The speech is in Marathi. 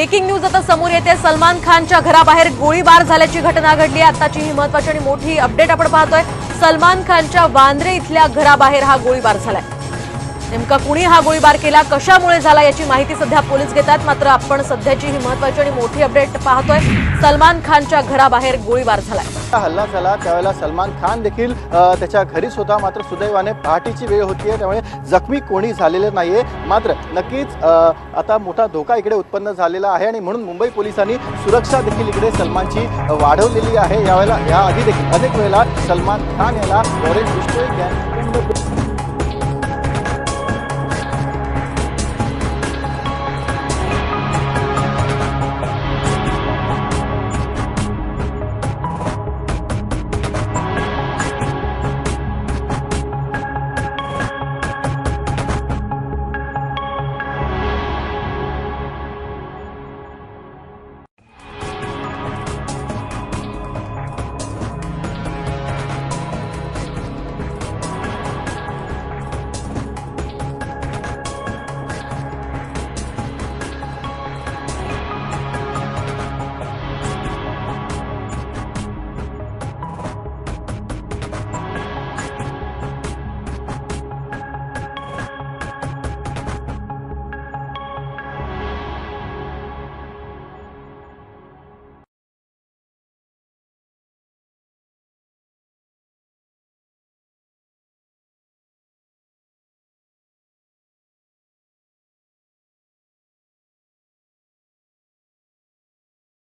ब्रेकिंग न्यूज आता समोर येते। सलमान खानच्या घराबाहेर गोळीबार झाल्याची घटना घडली आहे। आताची ही महत्त्वाची आणि मोठी अपडेट आपण पाहतोय। सलमान खानच्या वांद्रे इथल्या घराबाहेर हा गोळीबार झालाय। नेमका कुणी हा गोळीबार केला, कशामुळे झाला याची माहिती सध्या पोलीस घेतात। मात्र आपण सध्याची ही महत्त्वाची आणि मोठी अपडेट पाहतोय। सलमान खानच्या घराबाहेर गोळीबार झालाय। हल्ला झाला त्यावेळेला सलमान खान देखील त्याच्या घरीच होता। मात्र सुदैवाने पहाटेची वेळ होतीये, त्यामुळे जखमी कोणी झालेलं नाहीये। मात्र नक्कीच आता मोठा धोका इकडे उत्पन्न झालेला आहे आणि म्हणून मुंबई पोलिसांनी सुरक्षा देखील इकडे सलमानची वाढवलेली आहे। यावेळेला याआधी देखील अनेक वेळेला सलमान खान याला ऑरेंज पिस्टल गॅंग